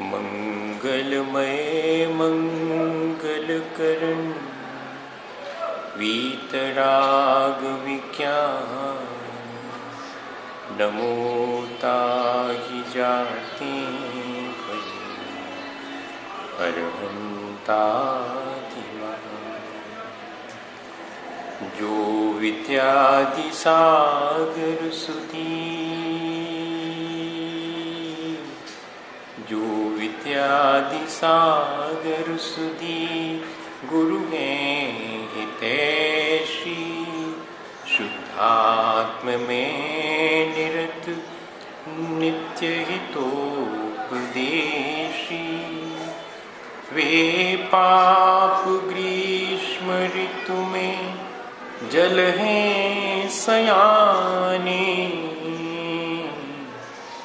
मंगलमय मंगलकरण वीतराग विज्ञान नमो ताहि जाति अरहंतादिमः जो विद्यादि सागर सुधी जो विद्यादि सागर सुधी गुरु हैं हितैषी शुद्धात्म में निरत नित्य हितोपदेशी वे पाप ग्रीष्म ऋतु में जल हैं सयाने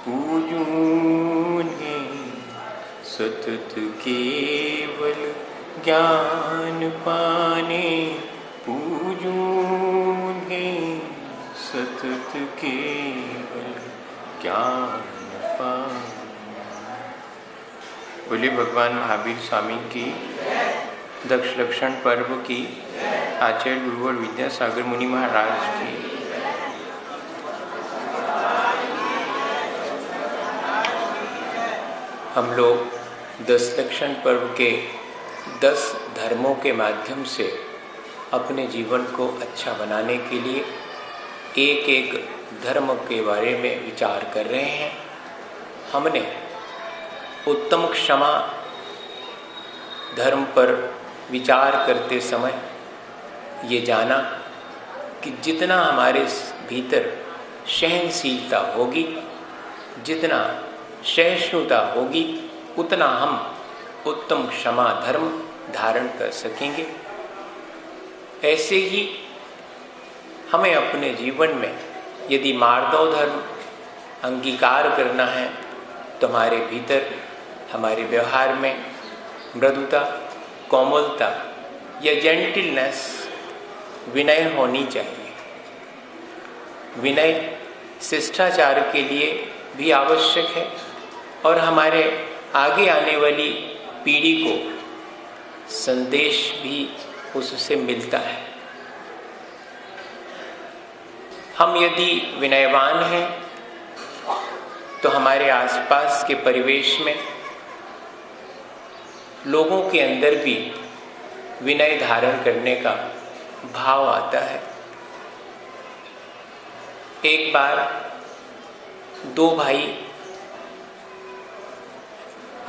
पूजूं हैं सतत केवल ज्ञान पाने पूजूं हैं सतत केवल ज्ञान पाने। बोले भगवान महावीर स्वामी की, दक्ष लक्षण पर्व की, आचार्य गुरुवर विद्यासागर मुनि महाराज की। हम लोग 10 लक्षण पर्व के 10 धर्मों के माध्यम से अपने जीवन को अच्छा बनाने के लिए एक एक धर्म के बारे में विचार कर रहे हैं। हमने उत्तम क्षमा धर्म पर विचार करते समय ये जाना कि जितना हमारे भीतर सहनशीलता होगी, जितना सहिष्णुता होगी, उतना हम उत्तम क्षमा धर्म धारण कर सकेंगे। ऐसे ही हमें अपने जीवन में यदि मार्दव धर्म अंगीकार करना है तो हमारे भीतर, हमारे व्यवहार में मृदुता, कोमलता या जेंटिलनेस, विनय होनी चाहिए। विनय शिष्टाचार के लिए भी आवश्यक है और हमारे आगे आने वाली पीढ़ी को संदेश भी उससे मिलता है। हम यदि विनयवान हैं तो हमारे आसपास के परिवेश में लोगों के अंदर भी विनय धारण करने का भाव आता है। एक बार 2 भाई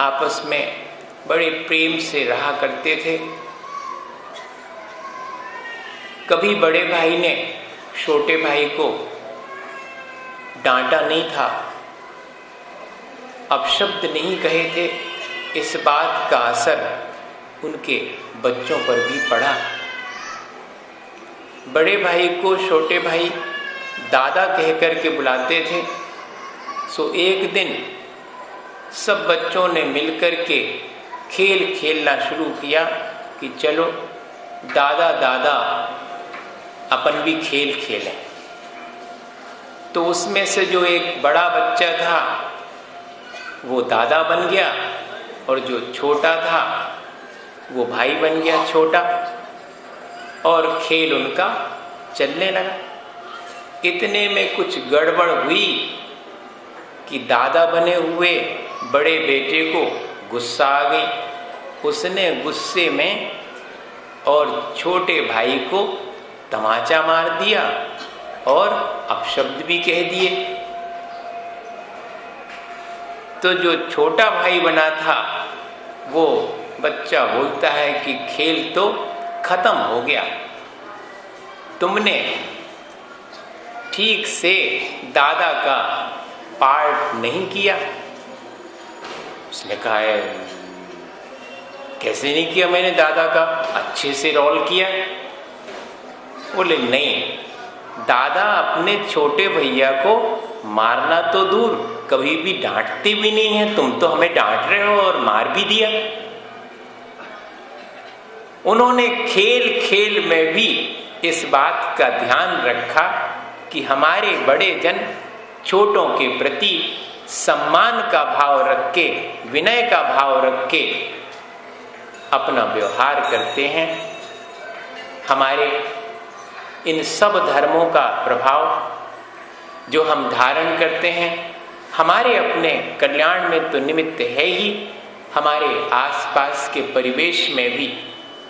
आपस में बड़े प्रेम से रहा करते थे। कभी बड़े भाई ने छोटे भाई को डांटा नहीं था, अपशब्द नहीं कहे थे। इस बात का असर उनके बच्चों पर भी पड़ा। बड़े भाई को छोटे भाई दादा कहकर के बुलाते थे। सो एक दिन सब बच्चों ने मिलकर के खेल खेलना शुरू किया कि चलो दादा दादा अपन भी खेल खेलें। तो उसमें से जो एक बड़ा बच्चा था वो दादा बन गया और जो छोटा था वो भाई बन गया छोटा, और खेल उनका चलने लगा। इतने में कुछ गड़बड़ हुई कि दादा बने हुए बड़े बेटे को गुस्सा आ गई। उसने गुस्से में और छोटे भाई को तमाचा मार दिया और अपशब्द भी कह दिए। तो जो छोटा भाई बना था वो बच्चा बोलता है कि खेल तो खत्म हो गया, तुमने ठीक से दादा का पार्ट नहीं किया। उसने कहा है कैसे नहीं किया मैंने दादा का, अच्छे से रोल किया। बोले नहीं, दादा अपने छोटे भैया को मारना तो दूर कभी भी डांटते भी नहीं है, तुम तो हमें डांट रहे हो और मार भी दिया। उन्होंने खेल खेल में भी इस बात का ध्यान रखा कि हमारे बड़े जन छोटों के प्रति सम्मान का भाव रख के, विनय का भाव रख के अपना व्यवहार करते हैं, हमारे इन सब धर्मों का प्रभाव जो हम धारण करते हैं हमारे अपने कल्याण में तो निमित्त है ही, हमारे आसपास के परिवेश में भी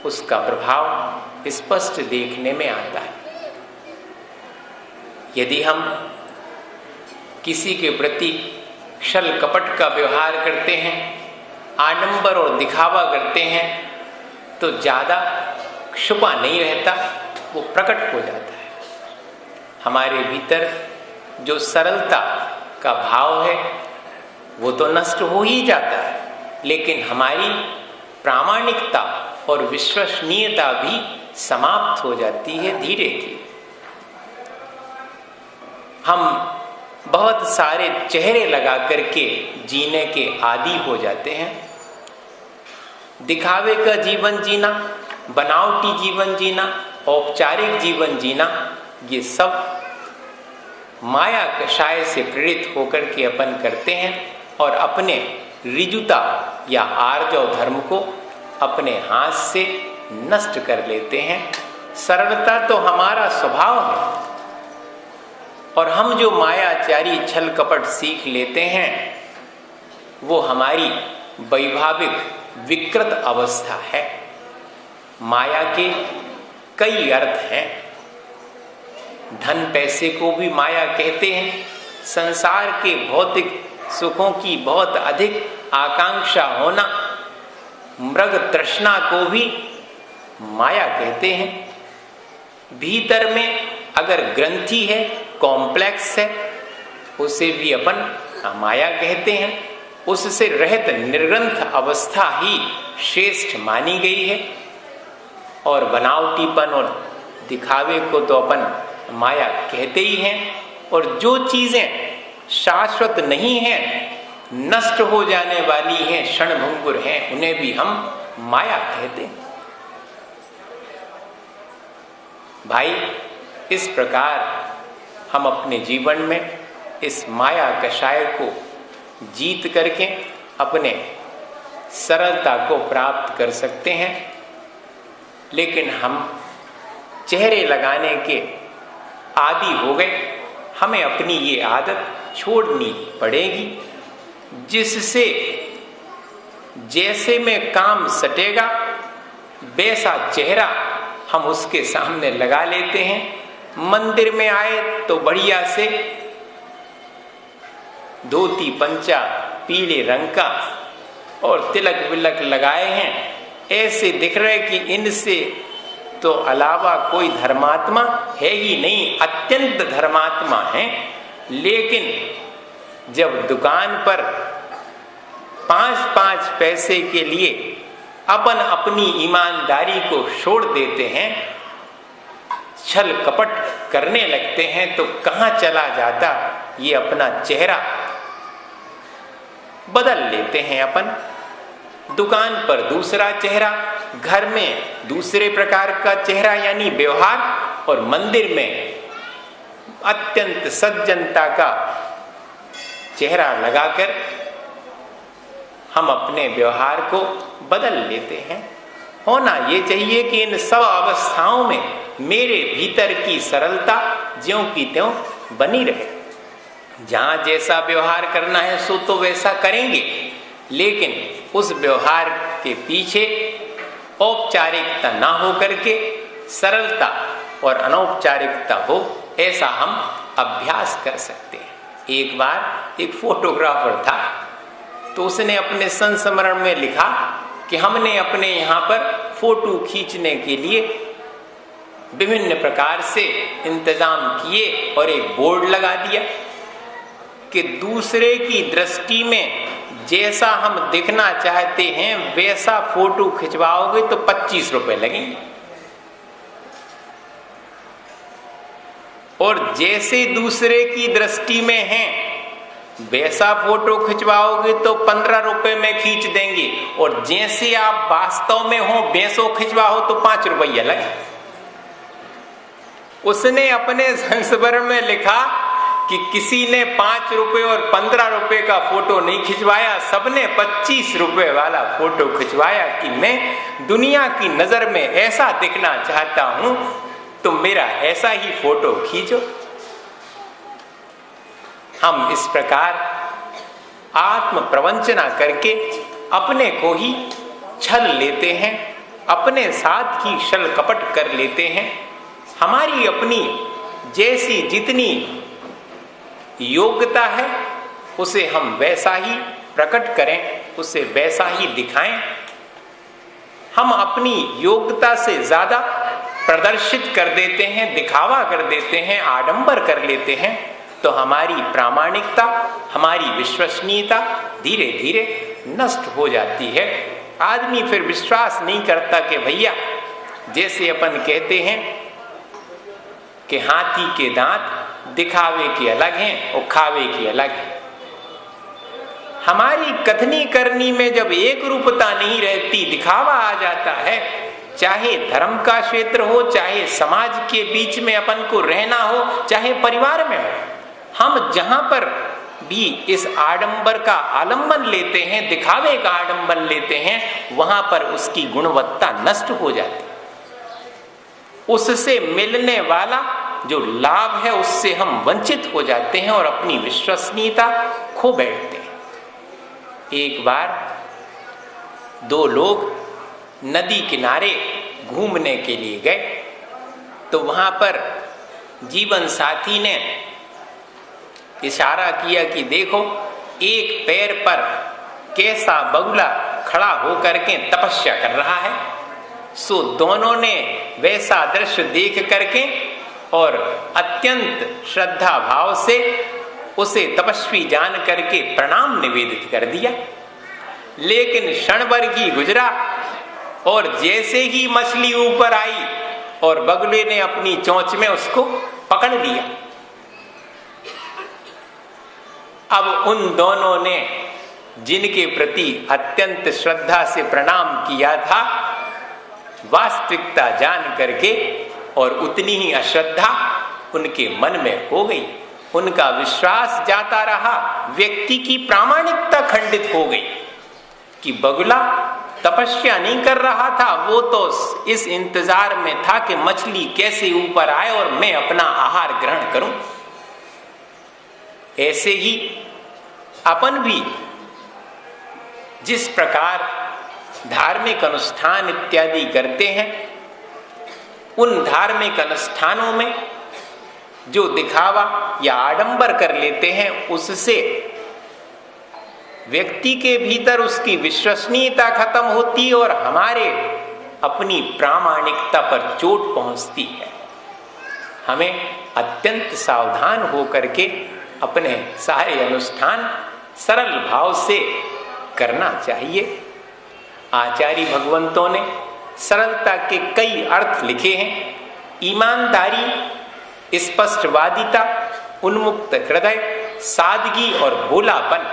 उसका प्रभाव स्पष्ट देखने में आता है। यदि हम किसी के प्रति छल कपट का व्यवहार करते हैं, आडंबर और दिखावा करते हैं, तो ज़्यादा छुपा नहीं रहता, वो प्रकट हो जाता है। हमारे भीतर जो सरलता का भाव है वो तो नष्ट हो ही जाता है, लेकिन हमारी प्रामाणिकता और विश्वसनीयता भी समाप्त हो जाती है धीरे धीरे। हम बहुत सारे चेहरे लगा करके जीने के आदी हो जाते हैं। दिखावे का जीवन जीना, बनावटी जीवन जीना, औपचारिक जीवन जीना, ये सब माया कषाय से प्रेरित होकर के अपन करते हैं और अपने ऋजुता या आर्जव धर्म को अपने हाथ से नष्ट कर लेते हैं। सरलता तो हमारा स्वभाव है और हम जो मायाचारी छल कपट सीख लेते हैं वो हमारी वैभाविक विकृत अवस्था है। माया के कई अर्थ हैं। धन पैसे को भी माया कहते हैं। संसार के भौतिक सुखों की बहुत अधिक आकांक्षा होना, मृग तृष्णा को भी माया कहते हैं। भीतर में अगर ग्रंथि है, कॉम्प्लेक्स है, उसे भी अपन माया कहते हैं। उससे रहित निर्ग्रंथ अवस्था ही श्रेष्ठ मानी गई है और बनावटीपन और दिखावे को तो अपन माया कहते ही हैं। और जो चीजें शाश्वत नहीं हैं, नष्ट हो जाने वाली हैं, क्षणभंगुर हैं, उन्हें भी हम माया कहते हैं। भाई, इस प्रकार हम अपने जीवन में इस माया कषाय को जीत करके अपने सरलता को प्राप्त कर सकते हैं। लेकिन हम चेहरे लगाने के आदी हो गए। हमें अपनी ये आदत छोड़नी पड़ेगी, जिससे जैसे में काम सटेगा वैसा चेहरा हम उसके सामने लगा लेते हैं। मंदिर में आए तो बढ़िया से धोती पंचा पीले रंग का और तिलक विलक लगाए हैं, ऐसे दिख रहे कि इनसे तो अलावा कोई धर्मात्मा है ही नहीं, अत्यंत धर्मात्मा हैं। लेकिन जब दुकान पर 5-5 पैसे के लिए अपन अपनी ईमानदारी को छोड़ देते हैं, छल कपट करने लगते हैं, तो कहाँ चला जाता ये अपना चेहरा बदल लेते हैं। अपन दुकान पर दूसरा चेहरा, घर में दूसरे प्रकार का चेहरा यानी व्यवहार, और मंदिर में अत्यंत सज्जनता का चेहरा लगाकर हम अपने व्यवहार को बदल लेते हैं। होना ये चाहिए कि इन सब अवस्थाओं में मेरे भीतर की सरलता ज्यों की त्यों बनी रहे। जहां जैसा व्यवहार करना है सो तो वैसा करेंगे, लेकिन उस व्यवहार के पीछे औपचारिकता ना हो करके सरलता और अनौपचारिकता हो, ऐसा हम अभ्यास कर सकते हैं। एक बार एक फोटोग्राफर था, तो उसने अपने संस्मरण में लिखा कि हमने अपने यहाँ पर फोटो खींचने के लिए विभिन्न प्रकार से इंतजाम किए और एक बोर्ड लगा दिया कि दूसरे की दृष्टि में जैसा हम दिखना चाहते हैं वैसा फोटो खिंचवाओगे तो 25 रुपए लगेंगे, और जैसे दूसरे की दृष्टि में हैं वैसा फोटो खिंचवाओगे तो 15 रुपए में खींच देंगे, और जैसे आप वास्तव में हो वैसो खिंचवाओ तो 5 रुपया लगे। उसने अपने संस्मरण में लिखा कि किसी ने 5 रुपए और 15 रुपए का फोटो नहीं खिंचवाया, सबने 25 रुपए वाला फोटो खिंचवाया कि मैं दुनिया की नजर में ऐसा दिखना चाहता हूं, तो मेरा ऐसा ही फोटो खींचो। हम इस प्रकार आत्म प्रवंचना करके अपने को ही छल लेते हैं, अपने साथ ही छल कपट कर लेते हैं। हमारी अपनी जैसी जितनी योग्यता है उसे हम वैसा ही प्रकट करें, उसे वैसा ही दिखाएं। हम अपनी योग्यता से ज्यादा प्रदर्शित कर देते हैं, दिखावा कर देते हैं, आडंबर कर लेते हैं, तो हमारी प्रामाणिकता, हमारी विश्वसनीयता धीरे धीरे नष्ट हो जाती है। आदमी फिर विश्वास नहीं करता कि भैया, जैसे अपन कहते हैं कि हाथी के दांत दिखावे के अलग हैं और खावे के अलग हैं। हमारी कथनी करनी में जब एक रूपता नहीं रहती, दिखावा आ जाता है, चाहे धर्म का क्षेत्र हो, चाहे समाज के बीच में अपन को रहना हो, चाहे परिवार में हो, हम जहां पर भी इस आडंबर का आलंबन लेते हैं, दिखावे का आडंबन लेते हैं, वहां पर उसकी गुणवत्ता नष्ट हो जाती। उससे मिलने वाला जो लाभ है उससे हम वंचित हो जाते हैं और अपनी विश्वसनीयता खो बैठते हैं। एक बार 2 लोग नदी किनारे घूमने के लिए गए, तो वहां पर जीवन साथी ने इशारा किया कि देखो, एक पैर पर कैसा बगुला खड़ा होकर के तपस्या कर रहा है। सो दोनों ने वैसा दृश्य देख करके और अत्यंत श्रद्धा भाव से उसे तपस्वी जान करके प्रणाम निवेदित कर दिया। लेकिन क्षण भर ही गुजरा और जैसे ही मछली ऊपर आई और बगुले ने अपनी चोंच में उसको पकड़ लिया। अब उन दोनों ने जिनके प्रति अत्यंत श्रद्धा से प्रणाम किया था, वास्तविकता जान करके और उतनी ही अश्रद्धा उनके मन में हो गई। उनका विश्वास जाता रहा, व्यक्ति की प्रामाणिकता खंडित हो गई कि बगुला तपस्या नहीं कर रहा था, वो तो इस इंतजार में था कि मछली कैसे ऊपर आए और मैं अपना आहार ग्रहण करूं। ऐसे ही अपन भी जिस प्रकार धार्मिक अनुष्ठान इत्यादि करते हैं, उन धार्मिक अनुष्ठानों में जो दिखावा या आडंबर कर लेते हैं, उससे व्यक्ति के भीतर उसकी विश्वसनीयता खत्म होती है और हमारे अपनी प्रामाणिकता पर चोट पहुंचती है। हमें अत्यंत सावधान होकर के अपने सारे अनुष्ठान सरल भाव से करना चाहिए। आचार्य भगवंतों ने सरलता के कई अर्थ लिखे हैं। ईमानदारी, स्पष्टवादिता, उन्मुक्त हृदय, सादगी और भोलापन,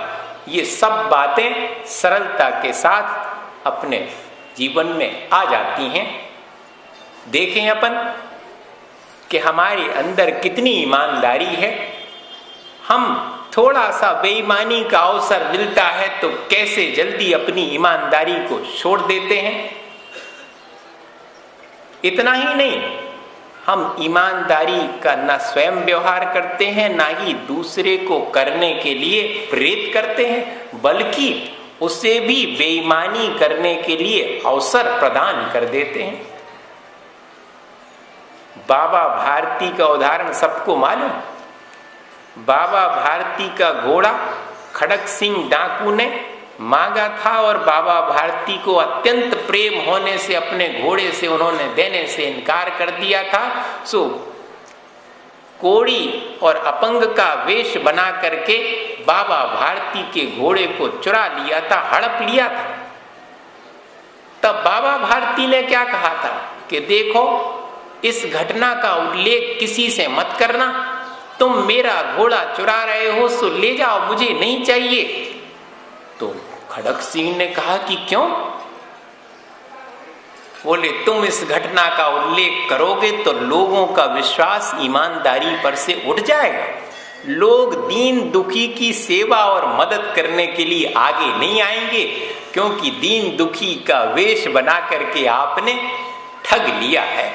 ये सब बातें सरलता के साथ अपने जीवन में आ जाती हैं। देखें अपन कि हमारे अंदर कितनी ईमानदारी है। हम थोड़ा सा बेईमानी का अवसर मिलता है तो कैसे जल्दी अपनी ईमानदारी को छोड़ देते हैं। इतना ही नहीं, हम ईमानदारी का न स्वयं व्यवहार करते हैं, ना ही दूसरे को करने के लिए प्रेरित करते हैं, बल्कि उसे भी बेईमानी करने के लिए अवसर प्रदान कर देते हैं। बाबा भारती का उदाहरण सबको मालूम। बाबा भारती का घोड़ा खड़क सिंह डाकू ने मांगा था और बाबा भारती को अत्यंत प्रेम होने से अपने घोड़े से उन्होंने देने से इनकार कर दिया था। सो कोड़ी और अपंग का वेश बना करके बाबा भारती के घोड़े को चुरा लिया था, हड़प लिया था। तब बाबा भारती ने क्या कहा था कि देखो, इस घटना का उल्लेख किसी से मत करना, तुम मेरा घोड़ा चुरा रहे हो, सो ले जाओ, मुझे नहीं चाहिए। तो खड़क सिंह ने कहा कि क्यों? बोले, तुम इस घटना का उल्लेख करोगे तो लोगों का विश्वास ईमानदारी पर से उठ जाएगा लोग दीन दुखी की सेवा और मदद करने के लिए आगे नहीं आएंगे, क्योंकि दीन दुखी का वेश बना करके आपने ठग लिया है।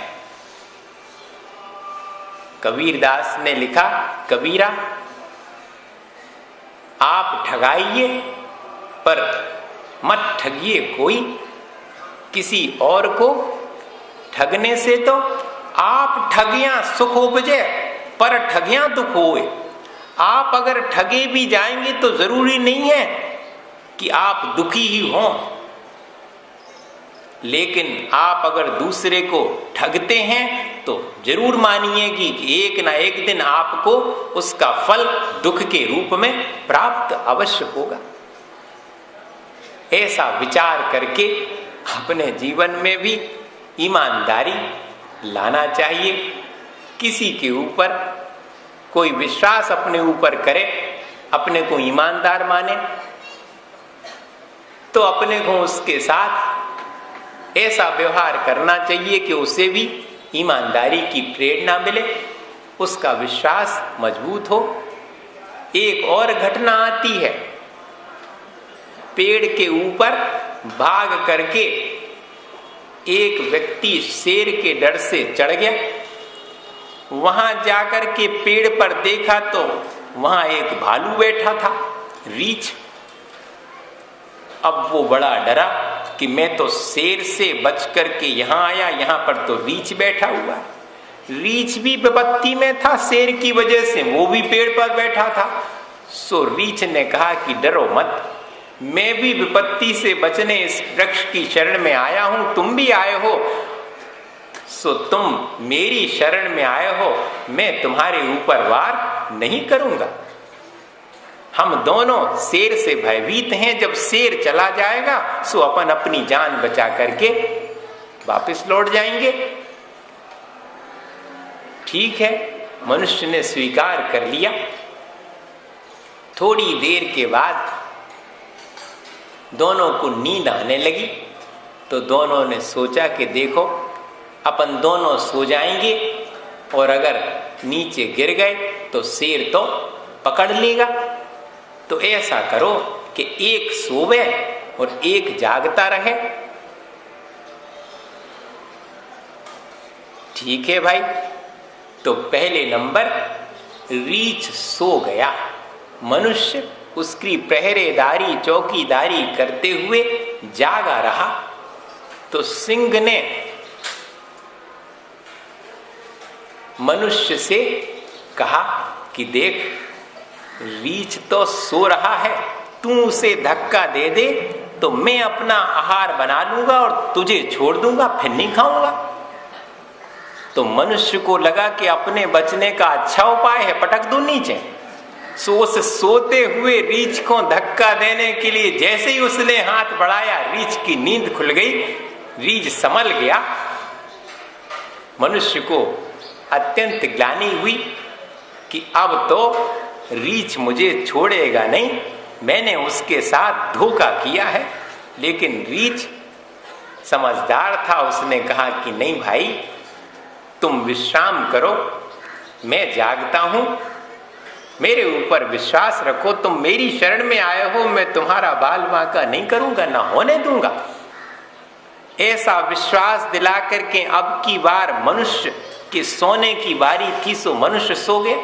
कबीरदास ने लिखा, कबीरा आप ठगाइए पर मत ठगिए कोई, किसी और को ठगने से तो आप ठगियां सुख उपजे पर ठगियां दुख होए। आप अगर ठगे भी जाएंगे तो जरूरी नहीं है कि आप दुखी ही हों, लेकिन आप अगर दूसरे को ठगते हैं तो जरूर मानिए कि एक ना एक दिन आपको उसका फल दुख के रूप में प्राप्त अवश्य होगा। ऐसा विचार करके अपने जीवन में भी ईमानदारी लाना चाहिए। किसी के ऊपर कोई विश्वास अपने ऊपर करे, अपने को ईमानदार माने, तो अपने को उसके साथ ऐसा व्यवहार करना चाहिए कि उसे भी ईमानदारी की प्रेरणा मिले, उसका विश्वास मजबूत हो। एक और घटना आती है, पेड़ के ऊपर भाग करके एक व्यक्ति शेर के डर से चढ़ गया। वहां जाकर के पेड़ पर देखा तो वहां एक भालू बैठा था, रीछ। अब वो बड़ा डरा कि मैं तो शेर से बच करके यहां आया, यहां पर तो रीछ बैठा हुआ है। रीछ भी विपत्ति में था, शेर की वजह से वो भी पेड़ पर बैठा था। सो रीछ ने कहा कि डरो मत, मैं भी विपत्ति से बचने इस वृक्ष की शरण में आया हूं, तुम भी आए हो, सो तुम मेरी शरण में आए हो, मैं तुम्हारे ऊपर वार नहीं करूंगा। हम दोनों शेर से भयभीत हैं, जब शेर चला जाएगा सो अपन अपनी जान बचा करके वापस लौट जाएंगे। ठीक है, मनुष्य ने स्वीकार कर लिया। थोड़ी देर के बाद दोनों को नींद आने लगी, तो दोनों ने सोचा कि देखो अपन दोनों सो जाएंगे और अगर नीचे गिर गए तो शेर तो पकड़ लेगा, तो ऐसा करो कि एक सोवे और एक जागता रहे। ठीक है भाई। तो पहले नंबर रीछ सो गया, मनुष्य उसकी पहरेदारी चौकीदारी करते हुए जागा रहा। तो सिंह ने मनुष्य से कहा कि देख रीछ तो सो रहा है, तू उसे धक्का दे दे तो मैं अपना आहार बना लूंगा और तुझे छोड़ दूंगा, फिर नहीं खाऊंगा। तो मनुष्य को लगा कि अपने बचने का अच्छा उपाय है, पटक दूं नीचे। सो उस सोते हुए रीछ को धक्का देने के लिए जैसे ही उसने हाथ बढ़ाया, रीछ की नींद खुल गई, रीछ संभल गया। मनुष्य को अत्यंत ग्लानि हुई कि अब तो रीछ मुझे छोड़ेगा नहीं, मैंने उसके साथ धोखा किया है। लेकिन रीछ समझदार था, उसने कहा कि नहीं भाई, तुम विश्राम करो, मैं जागता हूं, मेरे ऊपर विश्वास रखो, तुम मेरी शरण में आए हो, मैं तुम्हारा बाल बांका नहीं करूंगा, ना होने दूंगा। ऐसा विश्वास दिला करके अब की बार मनुष्य के सोने की बारी थी, सो मनुष्य सो गए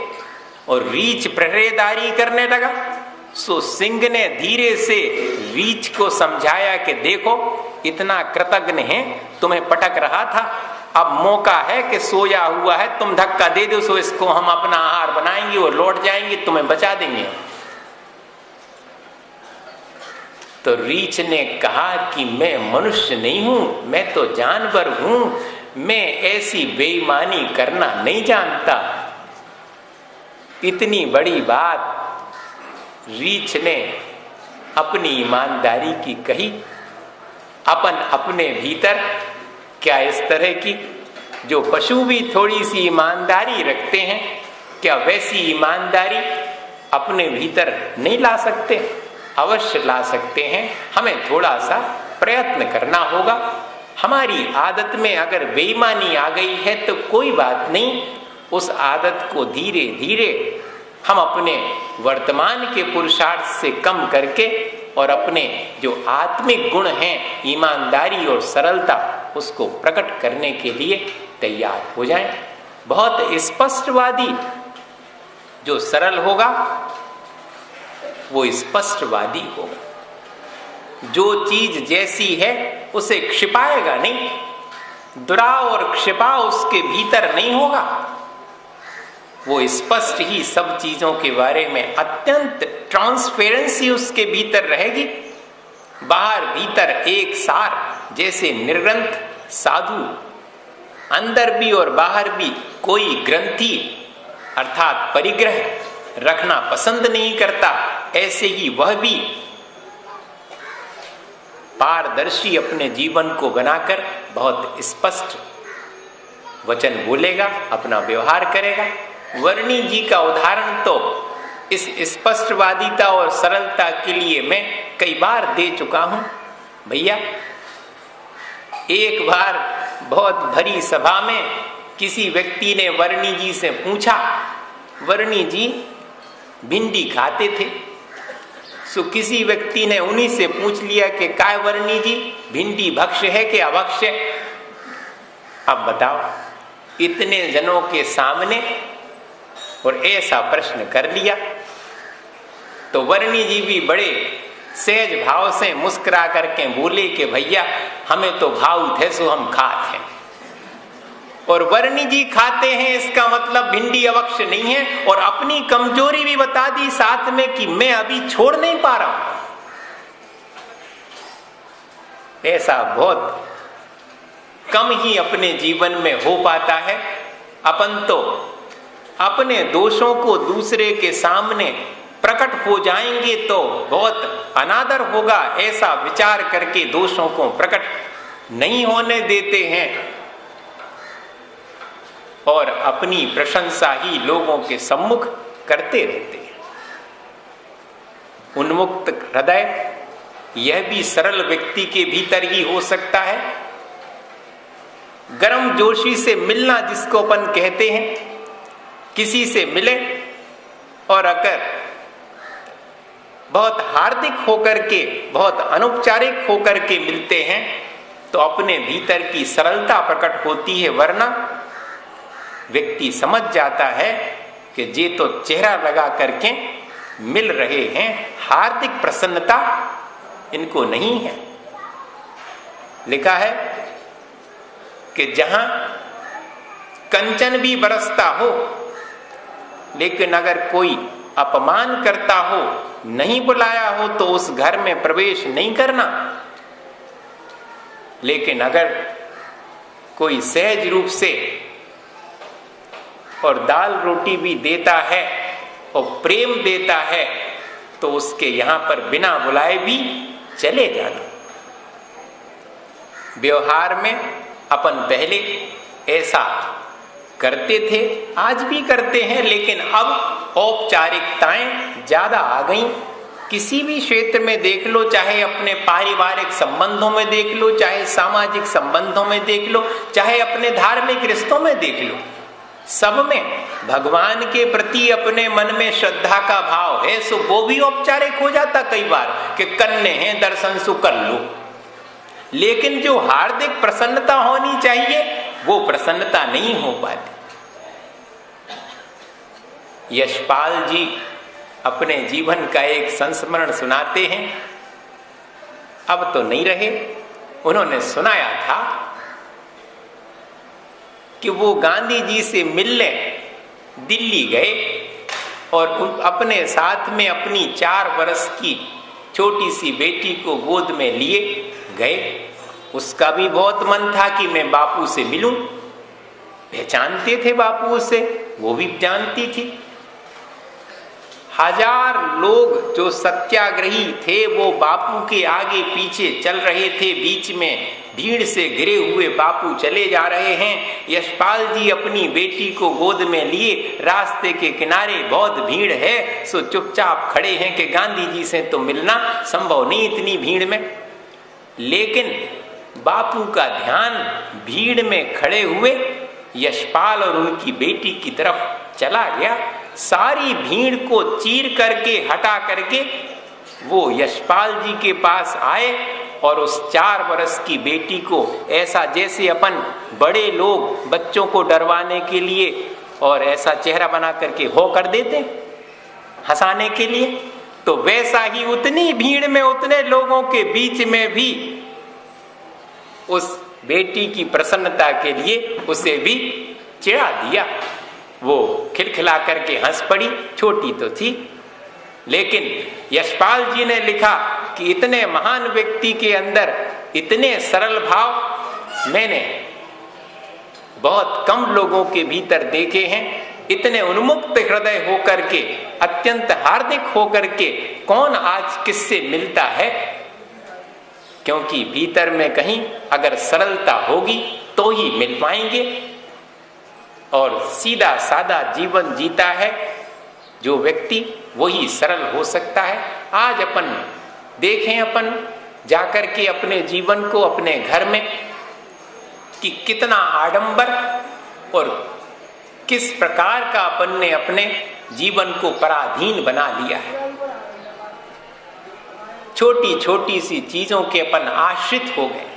और रीछ पहरेदारी करने लगा। सो सिंह ने धीरे से रीछ को समझाया कि देखो इतना कृतज्ञ है, तुम्हें पटक रहा था, अब मौका है कि सोया हुआ है, तुम धक्का दे दो, सो इसको हम अपना आहार बनाएंगे और लौट जाएंगे, तुम्हें बचा देंगे। तो रीछ ने कहा कि मैं मनुष्य नहीं हूं, मैं तो जानवर हूं, मैं ऐसी बेईमानी करना नहीं जानता। इतनी बड़ी बात रीछ ने अपनी ईमानदारी की कही। अपन अपने भीतर क्या इस तरह की जो पशु भी थोड़ी सी ईमानदारी रखते हैं, क्या वैसी ईमानदारी अपने भीतर नहीं ला सकते? अवश्य ला सकते हैं। हमें थोड़ा सा प्रयत्न करना होगा। हमारी आदत में अगर बेईमानी आ गई है तो कोई बात नहीं, उस आदत को धीरे धीरे हम अपने वर्तमान के पुरुषार्थ से कम करके और अपने जो आत्मिक गुण हैं, ईमानदारी और सरलता, उसको प्रकट करने के लिए तैयार हो जाएं। बहुत स्पष्टवादी जो सरल होगा वो स्पष्टवादी होगा। जो चीज जैसी है उसे छिपाएगा नहीं, दुराव और छिपा उसके भीतर नहीं होगा। वो स्पष्ट ही सब चीजों के बारे में अत्यंत ट्रांसपेरेंसी उसके भीतर रहेगी। बाहर भीतर एक सार, जैसे निर्ग्रंथ साधु अंदर भी और बाहर भी कोई ग्रंथि अर्थात परिग्रह रखना पसंद नहीं करता, ऐसे ही वह भी पारदर्शी अपने जीवन को बनाकर बहुत स्पष्ट वचन बोलेगा, अपना व्यवहार करेगा। वर्णी जी का उदाहरण तो इस स्पष्टवादिता और सरलता के लिए मैं कई बार दे चुका हूं। भैया, एक बार बहुत भरी सभा में किसी व्यक्ति ने वर्णी जी से पूछा, वर्णी जी भिंडी खाते थे? सो किसी व्यक्ति ने उन्हीं से पूछ लिया कि काय वर्णी जी, भिंडी भक्ष्य है कि अभक्ष्य? अब बताओ, इतने जनों के सामने और ऐसा प्रश्न कर लिया तो वर्णी जी भी बड़े सहज भाव से मुस्कुरा करके बोले कि भैया हमें तो भाव थे सो हम खाते हैं। और वर्णी जी खाते हैं इसका मतलब भिंडी अवश्य नहीं है, और अपनी कमजोरी भी बता दी साथ में कि मैं अभी छोड़ नहीं पा रहा हूं। ऐसा बहुत कम ही अपने जीवन में हो पाता है। अपन तो अपने दोषों को दूसरे के सामने प्रकट हो जाएंगे तो बहुत अनादर होगा, ऐसा विचार करके दोषों को प्रकट नहीं होने देते हैं और अपनी प्रशंसा ही लोगों के सम्मुख करते रहते हैं। उन्मुक्त हृदय यह भी सरल व्यक्ति के भीतर ही हो सकता है। गर्म जोशी से मिलना जिसको अपन कहते हैं, किसी से मिले और अगर बहुत हार्दिक होकर के, बहुत अनौपचारिक होकर के मिलते हैं तो अपने भीतर की सरलता प्रकट होती है, वरना व्यक्ति समझ जाता है कि ये तो चेहरा लगा करके मिल रहे हैं, हार्दिक प्रसन्नता इनको नहीं है। लिखा है कि जहां कंचन भी बरसता हो लेकिन अगर कोई अपमान करता हो, नहीं बुलाया हो तो उस घर में प्रवेश नहीं करना। लेकिन अगर कोई सहज रूप से और दाल रोटी भी देता है और प्रेम देता है तो उसके यहां पर बिना बुलाए भी चले जाना। व्यवहार में अपन पहले ऐसा करते थे, आज भी करते हैं, लेकिन अब औपचारिकताएं ज्यादा आ गई। किसी भी क्षेत्र में देख लो, चाहे अपने पारिवारिक संबंधों में देख लो, चाहे सामाजिक संबंधों में देख लो, चाहे अपने धार्मिक रिश्तों में देख लो, सब में भगवान के प्रति अपने मन में श्रद्धा का भाव है सो वो भी औपचारिक हो जाता कई बार कि करने हैं दर्शन सो कर लो। लेकिन जो हार्दिक प्रसन्नता होनी चाहिए वो प्रसन्नता नहीं हो पाती। यशपाल जी अपने जीवन का एक संस्मरण सुनाते हैं, अब तो नहीं रहे, उन्होंने सुनाया था कि वो गांधी जी से मिलने दिल्ली गए और अपने साथ में अपनी 4 वर्ष की छोटी सी बेटी को गोद में लिए गए। उसका भी बहुत मन था कि मैं बापू से मिलूं, पहचानते थे बापू से, वो भी जानती थी। 1000 लोग जो सत्याग्रही थे वो बापू के आगे पीछे चल रहे थे, बीच में भीड़ से घिरे हुए बापू चले जा रहे हैं। यशपाल जी अपनी बेटी को गोद में लिए रास्ते के किनारे, बहुत भीड़ है सो चुपचाप खड़े हैं कि गांधी जी से तो मिलना संभव नहीं इतनी भीड़ में। लेकिन बापू का ध्यान भीड़ में खड़े हुए यशपाल और उनकी बेटी की तरफ चला गया। सारी भीड़ को चीर करके हटा करके वो यशपाल जी के पास आए और उस 4 वर्ष की बेटी को ऐसा जैसे अपन बड़े लोग बच्चों को डरवाने के लिए और ऐसा चेहरा बना करके हो कर देते हंसाने के लिए, तो वैसा ही उतनी भीड़ में उतने लोगों के बीच में भी उस बेटी की प्रसन्नता के लिए उसे भी चिढ़ा दिया। वो खिलखिला करके हंस पड़ी, छोटी तो थी, लेकिन यशपाल जी ने लिखा कि इतने महान व्यक्ति के अंदर इतने सरल भाव मैंने बहुत कम लोगों के भीतर देखे हैं। इतने उन्मुक्त हृदय होकर के, अत्यंत हार्दिक होकर के कौन आज किससे मिलता है? क्योंकि भीतर में कहीं अगर सरलता होगी तो ही मिल पाएंगे। और सीधा सादा जीवन जीता है जो व्यक्ति, वही सरल हो सकता है। आज अपन देखें, अपन जाकर के अपने जीवन को अपने घर में कि कितना आडंबर और किस प्रकार का अपन ने अपने जीवन को पराधीन बना लिया है। छोटी छोटी सी चीजों के अपन आश्रित हो गए।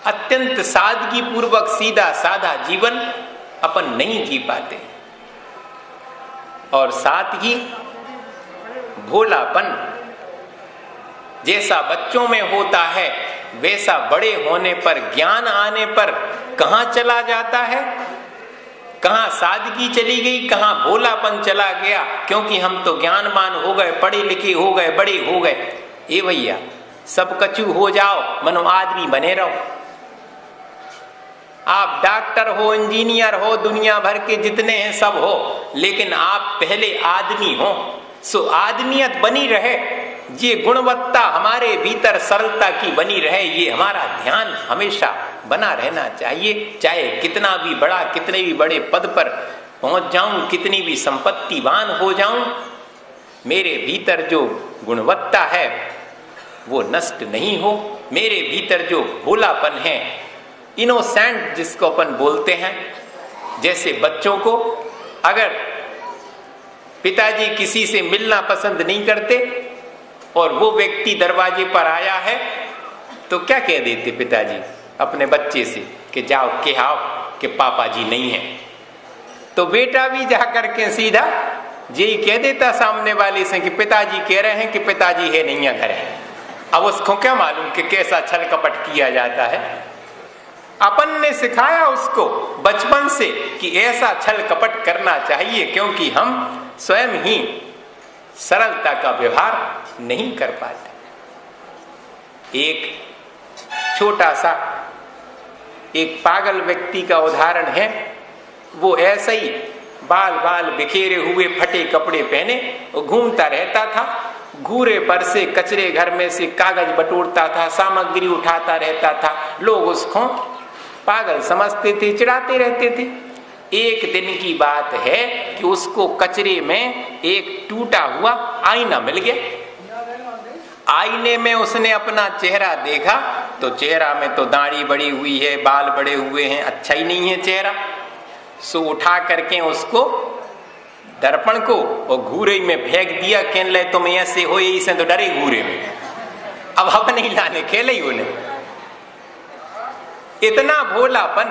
अत्यंत सादगी पूर्वक सीधा साधा जीवन अपन नहीं जी पाते, और साथ ही भोलापन जैसा बच्चों में होता है वैसा बड़े होने पर, ज्ञान आने पर कहां चला जाता है, कहां सादगी चली गई, कहां भोलापन चला गया। क्योंकि हम तो ज्ञानवान हो गए, पढ़े लिखे हो गए, बड़े हो गए। ए भैया, सब कचू हो जाओ, मनो आदमी बने रहो। आप डॉक्टर हो, इंजीनियर हो, दुनिया भर के जितने हैं सब हो, लेकिन आप पहले आदमी हो। सो आदमियत बनी रहे, ये गुणवत्ता हमारे भीतर सरलता की बनी रहे, ये हमारा ध्यान हमेशा बना रहना चाहिए। चाहे कितना भी बड़ा, कितने भी बड़े पद पर पहुंच जाऊं, कितनी भी संपत्तिवान हो जाऊं, मेरे भीतर जो गुणवत्ता है वो नष्ट नहीं हो। मेरे भीतर जो भोलापन है, इनोसेंट जिसको अपन बोलते हैं, जैसे बच्चों को अगर पिताजी किसी से मिलना पसंद नहीं करते और वो व्यक्ति दरवाजे पर आया है तो क्या कह देते पिताजी अपने बच्चे से कि जाओ के आओ कि पापा जी नहीं है। तो बेटा भी जाकर के सीधा यही कह देता सामने वाले से कि पिताजी कह रहे हैं कि पिताजी है नहीं है, घर है। अब उसको क्या मालूम कि कैसा छल कपट किया जाता है। अपन ने सिखाया उसको बचपन से कि ऐसा छल कपट करना चाहिए, क्योंकि हम स्वयं ही सरलता का व्यवहार नहीं कर पाते। एक छोटा सा एक पागल व्यक्ति का उदाहरण है। वो ऐसे ही बाल बाल बिखेरे हुए फटे कपड़े पहने घूमता रहता था, घूरे पर से कचरे घर में से कागज बटोरता था, सामग्री उठाता रहता था। लोग उसको पागल समझते थे, चिढ़ाते रहते थे। एक दिन की बात है कि उसको कचरे में एक टूटा हुआ आईना मिल गया। आईने में उसने अपना चेहरा देखा तो चेहरा में तो दाढ़ी बड़ी हुई है, बाल बड़े हुए हैं, अच्छा ही नहीं है चेहरा। सो उठा करके उसको दर्पण को और घूरे में फेंक दिया। कहने लगे तुम ऐसे हो, यही से तो डरे घूरे में, अब हम नहीं लाने खेले ही उन्हें। इतना भोलापन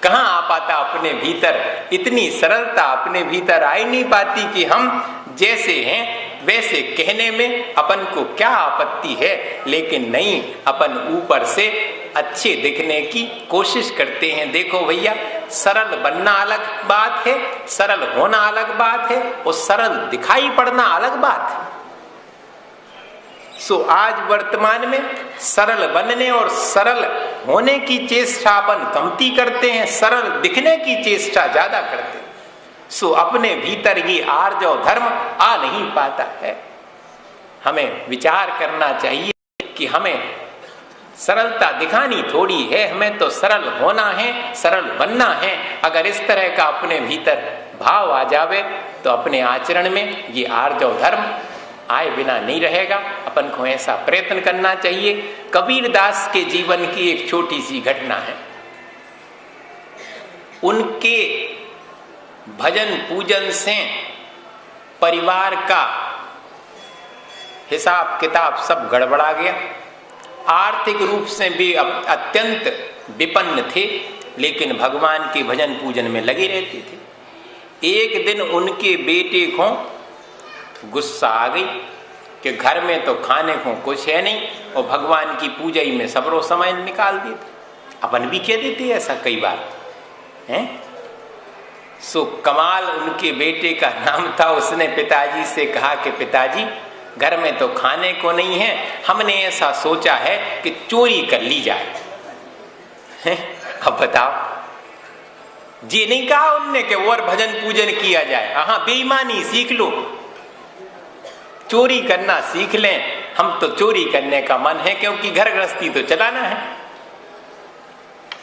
कहां आ पाता अपने भीतर, इतनी सरलता अपने भीतर आई नहीं पाती कि हम जैसे हैं वैसे कहने में अपन को क्या आपत्ति है। लेकिन नहीं, अपन ऊपर से अच्छे दिखने की कोशिश करते हैं। देखो भैया, सरल बनना अलग बात है, सरल होना अलग बात है, और सरल दिखाई पड़ना अलग बात है। सो आज वर्तमान में सरल बनने और सरल होने की चेष्टा अपन कमती करते हैं, सरल दिखने की चेष्टा ज्यादा करते हैं। सो अपने भीतर ये आर्ज और धर्म आ नहीं पाता है। हमें विचार करना चाहिए कि हमें सरलता दिखानी थोड़ी है, हमें तो सरल होना है, सरल बनना है। अगर इस तरह का अपने भीतर भाव आ जावे तो अपने आचरण में ये आर्ज और धर्म आए बिना नहीं रहेगा। अपन को ऐसा प्रयत्न करना चाहिए। कबीरदास के जीवन की एक छोटी सी घटना है। उनके भजन पूजन से परिवार का हिसाब किताब सब गड़बड़ा गया। आर्थिक रूप से भी अत्यंत विपन्न थे, लेकिन भगवान के भजन पूजन में लगे रहते थे। एक दिन उनके बेटे को गुस्सा आ गई कि घर में तो खाने को कुछ है नहीं और भगवान की पूजा ही में सबरो समय निकाल देते। अपन भी कह देते ऐसा कई बार हैं। सो कमाल उनके बेटे का नाम था। उसने पिताजी से कहा कि पिताजी, घर में तो खाने को नहीं है, हमने ऐसा सोचा है कि चोरी कर ली जाए। अब बताओ, जी नहीं कहा उनने कि और भजन पूजन किया जाए। हाँ, बेईमानी सीख लो, चोरी करना सीख लें। हम तो चोरी करने का मन है, क्योंकि घर गृहस्थी तो चलाना है।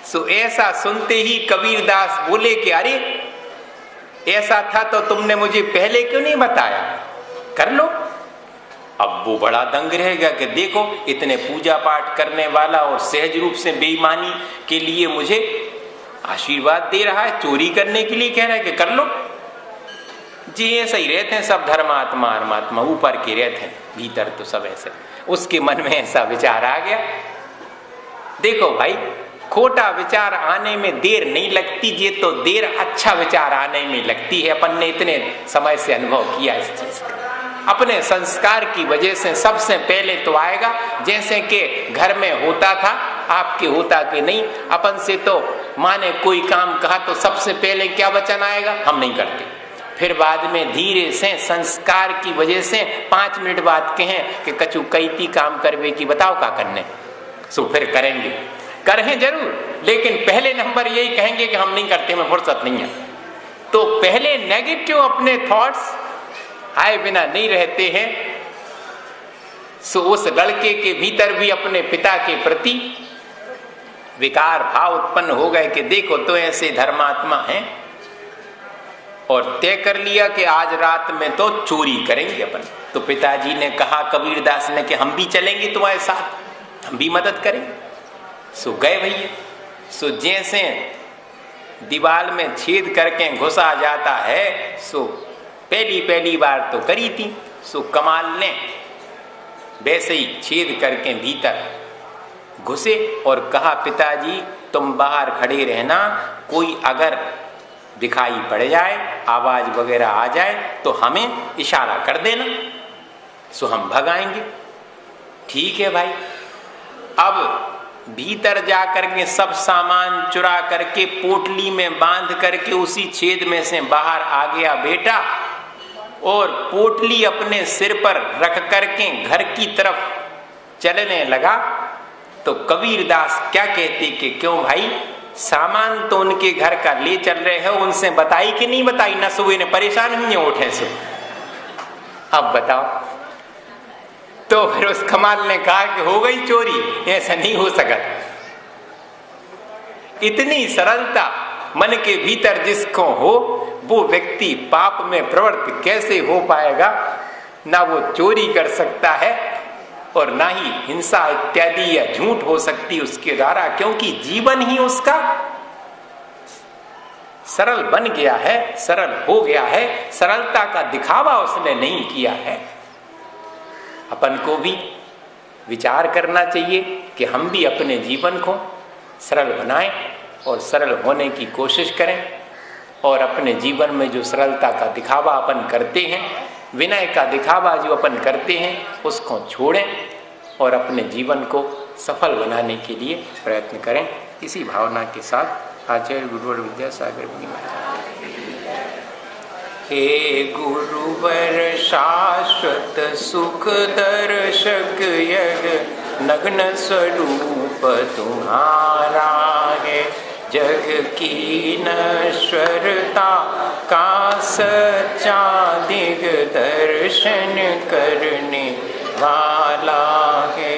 सो ऐसा सुनते ही कबीरदास बोले कि अरे ऐसा था तो तुमने मुझे पहले क्यों नहीं बताया, कर लो। अब वो बड़ा दंग रह गया कि देखो, इतने पूजा पाठ करने वाला और सहज रूप से बेईमानी के लिए मुझे आशीर्वाद दे रहा है, चोरी करने के लिए कह रहा है कि कर लो। जी ऐसा ही रहते हैं सब धर्मात्मा परमात्मा, ऊपर के रहते हैं, भीतर तो सब ऐसे। उसके मन में ऐसा विचार आ गया। देखो भाई, खोटा विचार आने में देर नहीं लगती, ये तो देर अच्छा विचार आने में लगती है। अपन ने इतने समय से अनुभव किया इस चीज का। अपने संस्कार की वजह से सबसे पहले तो आएगा, जैसे कि घर में होता था, आपके होता कि नहीं। अपन से तो माँ ने कोई काम कहा तो सबसे पहले क्या वचन आएगा, हम नहीं करते। फिर बाद में धीरे से संस्कार की वजह से 5 मिनट बाद कहें कि कछु कैती काम करवे की, बताओ क्या करने, सो फिर करेंगे, करें जरूर, लेकिन पहले नंबर यही कहेंगे कि हम नहीं करते, हमें फुर्सत नहीं है। तो पहले नेगेटिव अपने थॉट्स आए बिना नहीं रहते हैं। सो उस लड़के के भीतर भी अपने पिता के प्रति विकार भाव उत्पन्न हो गए कि देखो तो ऐसे धर्मात्मा हैं, और तय कर लिया कि आज रात में तो चोरी करेंगे अपन। तो पिताजी ने कहा कबीरदास ने कि हम भी चलेंगे तुम्हारे साथ, हम भी मदद करेंगे। सो गए भैया। सो जैसे दीवार में छेद करके घुसा जाता है, सो पहली बार तो करी थी। सो कमाल ने वैसे ही छेद करके भीतर घुसे और कहा पिताजी तुम बाहर खड़े रहना, कोई अगर दिखाई पड़ जाए, आवाज वगैरह आ जाए तो हमें इशारा कर देना, सो हम भगाएंगे। ठीक है भाई। अब भीतर जाकर के सब सामान चुरा करके पोटली में बांध करके उसी छेद में से बाहर आ गया बेटा, और पोटली अपने सिर पर रख करके घर की तरफ चलने लगा। तो कबीरदास क्या कहते कि क्यों भाई, सामान तो उनके घर का ले चल रहे हो, उनसे बताई कि नहीं बताई, न सुबह ने परेशान नहीं उठे सो। अब बताओ। तो फिर उस कमाल ने कहा कि हो गई चोरी, ऐसा नहीं हो सका। इतनी सरलता मन के भीतर जिसको हो, वो व्यक्ति पाप में प्रवृत्त कैसे हो पाएगा। ना वो चोरी कर सकता है और ना ही हिंसा इत्यादि या झूठ हो सकती उसके द्वारा, क्योंकि जीवन ही उसका सरल बन गया है, सरल हो गया है। सरलता का दिखावा उसने नहीं किया है। अपन को भी विचार करना चाहिए कि हम भी अपने जीवन को सरल बनाएं और सरल होने की कोशिश करें, और अपने जीवन में जो सरलता का दिखावा अपन करते हैं, विनय का दिखावा जो अपन करते हैं, उसको छोड़ें और अपने जीवन को सफल बनाने के लिए प्रयत्न करें। इसी भावना के साथ आचार्य गुरुवर विद्यासागर मुनि महाराज। हे गुरुवर शाश्वत सुख दर्शक यग नग्न स्वरूप तुम्हारा है, जग की नश्वरता का सच्चा दिग दर्शन करने वाला है।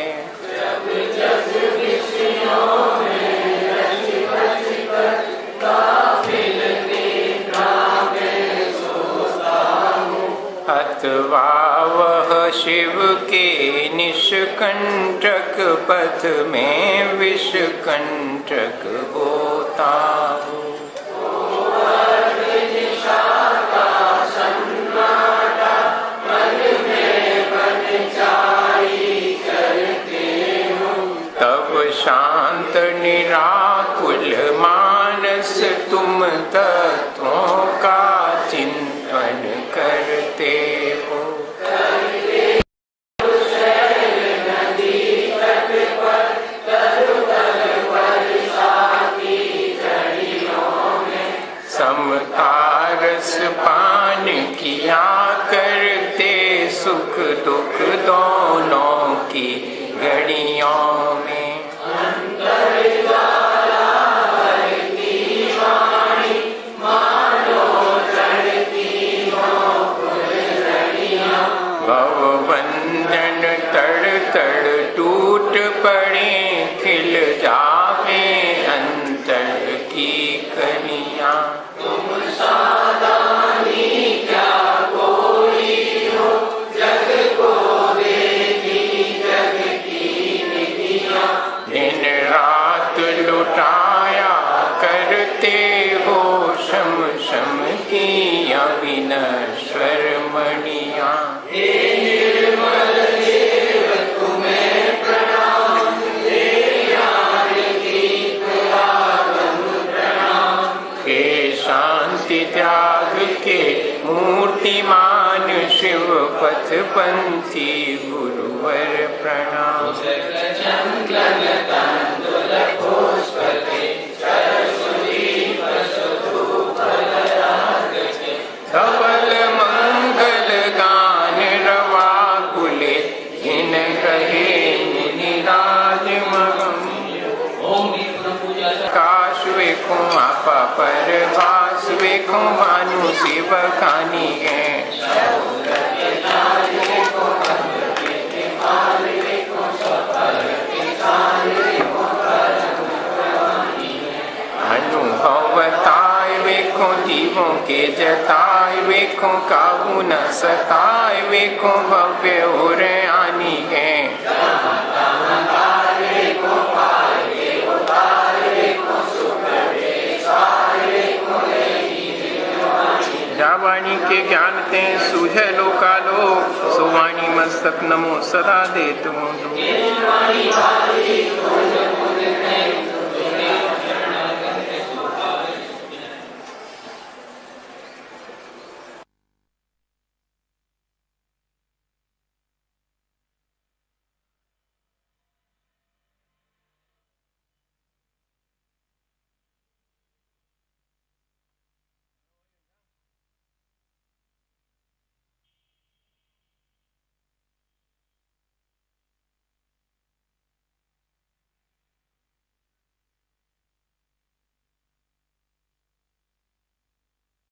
अथवा वह शिव के निष्कंटक पथ में विषकंटक होता हो। रस पान किया करते, सुख दुख दोनों की घड़ियों में। भवबंधन तड़ तड़ टूट पड़े, खिल जावे अंतर की कलियां। तुम सावधानी क्या कोई हो, जग को देखी जग की निधियां। दिन रात लुटाया करते हो, शम शम की अविनश्वर मणियां। त्याग के मूर्तिमान शिव पथ पंथी गुरुवर प्रणाम। सबल मंगल गान रवा कुले, जिन कहे मुनिराज मगम। काश वेखो आपा पर भास, वेखो भानु शिव खानी है। अनुभवताय वेखो जीवों के जताय, वेखो काबू न सताय, वेखो भव्य और आनी है। जावाणी के ज्ञान ते सूझे लोकालो, सुवाणी मस्तक नमो सदा दे तुम।